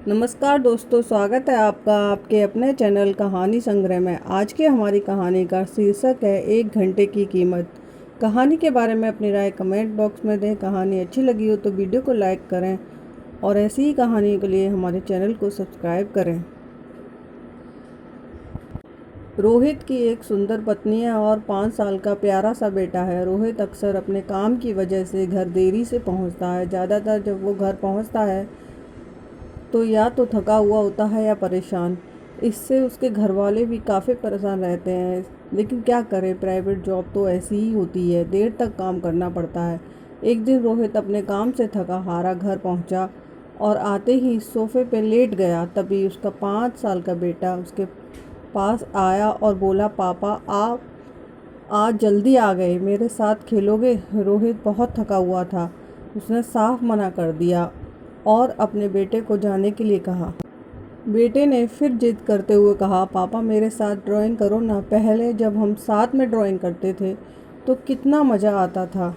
नमस्कार दोस्तों, स्वागत है आपका आपके अपने चैनल कहानी संग्रह में। आज की हमारी कहानी का शीर्षक है 1 घंटे की कीमत। कहानी के बारे में अपनी राय कमेंट बॉक्स में दें। कहानी अच्छी लगी हो तो वीडियो को लाइक करें और ऐसी ही कहानी के लिए हमारे चैनल को सब्सक्राइब करें। रोहित की एक सुंदर पत्नी है और 5 साल का प्यारा सा बेटा है। रोहित अक्सर अपने काम की वजह से घर देरी से पहुंचता है। ज़्यादातर जब वो घर पहुंचता है तो या तो थका हुआ होता है या परेशान। इससे उसके घर वाले भी काफ़ी परेशान रहते हैं, लेकिन क्या करें, प्राइवेट जॉब तो ऐसी ही होती है, देर तक काम करना पड़ता है। एक दिन रोहित अपने काम से थका हारा घर पहुंचा और आते ही सोफे पे लेट गया। तभी उसका 5 साल का बेटा उसके पास आया और बोला, पापा आप आज जल्दी आ गए, मेरे साथ खेलोगे? रोहित बहुत थका हुआ था। उसने साफ मना कर दिया और अपने बेटे को जाने के लिए कहा। बेटे ने फिर जिद करते हुए कहा, पापा मेरे साथ ड्राइंग करो ना, पहले जब हम साथ में ड्राइंग करते थे तो कितना मज़ा आता था।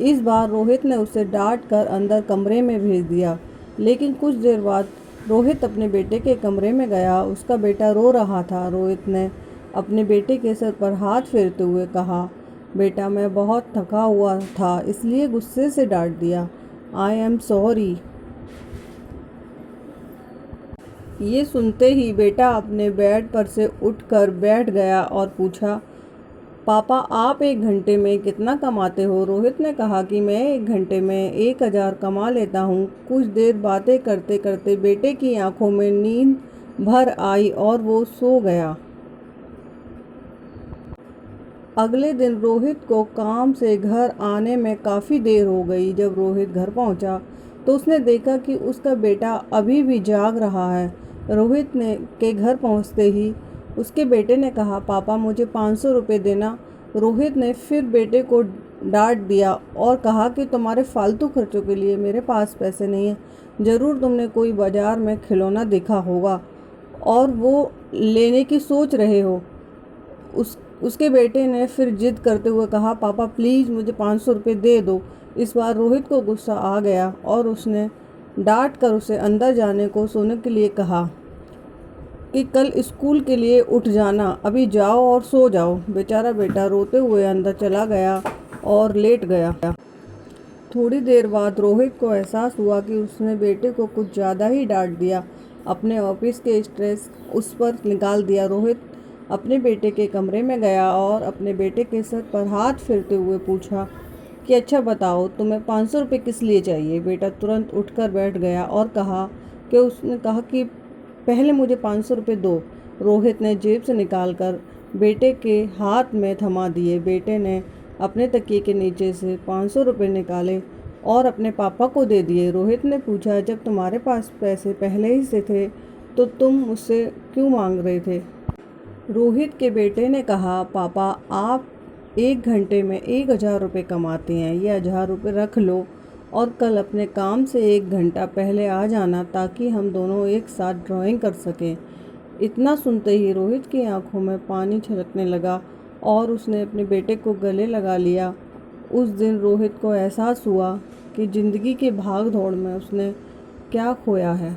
इस बार रोहित ने उसे डांट कर अंदर कमरे में भेज दिया। लेकिन कुछ देर बाद रोहित अपने बेटे के कमरे में गया। उसका बेटा रो रहा था। रोहित ने अपने बेटे के सर पर हाथ फेरते हुए कहा, बेटा मैं बहुत थका हुआ था इसलिए गुस्से से डांट दिया। I am sorry. ये सुनते ही बेटा अपने बेड पर से उठकर बैठ गया और पूछा, पापा आप 1 घंटे में कितना कमाते हो? रोहित ने कहा कि मैं 1 घंटे में 1000 कमा लेता हूँ। कुछ देर बातें करते करते बेटे की आंखों में नींद भर आई और वो सो गया। अगले दिन रोहित को काम से घर आने में काफ़ी देर हो गई। जब रोहित घर पहुंचा तो उसने देखा कि उसका बेटा अभी भी जाग रहा है। रोहित ने के घर पहुंचते ही उसके बेटे ने कहा, पापा मुझे 500 रुपये देना। रोहित ने फिर बेटे को डांट दिया और कहा कि तुम्हारे फालतू खर्चों के लिए मेरे पास पैसे नहीं हैं। ज़रूर तुमने कोई बाज़ार में खिलौना देखा होगा और वो लेने की सोच रहे हो। उसके बेटे ने फिर जिद करते हुए कहा, पापा प्लीज़ मुझे 500 रुपये दे दो। इस बार रोहित को गुस्सा आ गया और उसने डांट कर उसे अंदर जाने को सोने के लिए कहा कि कल स्कूल के लिए उठ जाना, अभी जाओ और सो जाओ। बेचारा बेटा रोते हुए अंदर चला गया और लेट गया। थोड़ी देर बाद रोहित को एहसास हुआ कि उसने बेटे को कुछ ज़्यादा ही डांट दिया। अपने ऑफिस के स्ट्रेस उस पर निकाल दिया। रोहित अपने बेटे के कमरे में गया और अपने बेटे के सर पर हाथ फेरते हुए पूछा कि अच्छा बताओ, तुम्हें 500 रुपये किस लिए चाहिए? बेटा तुरंत उठकर बैठ गया और उसने कहा कि पहले मुझे 500 रुपये दो। रोहित ने जेब से निकालकर बेटे के हाथ में थमा दिए। बेटे ने अपने तकिए के नीचे से 500 रुपये निकाले और अपने पापा को दे दिए। रोहित ने पूछा, जब तुम्हारे पास पैसे पहले ही से थे तो तुम मुझसे क्यों मांग रहे थे? रोहित के बेटे ने कहा, पापा आप 1 घंटे में 1000 रुपये कमाते हैं, ये 1000 रुपये रख लो और कल अपने काम से 1 घंटा पहले आ जाना ताकि हम दोनों एक साथ ड्राइंग कर सकें। इतना सुनते ही रोहित की आंखों में पानी छलकने लगा और उसने अपने बेटे को गले लगा लिया। उस दिन रोहित को एहसास हुआ कि ज़िंदगी की भाग दौड़ में उसने क्या खोया है।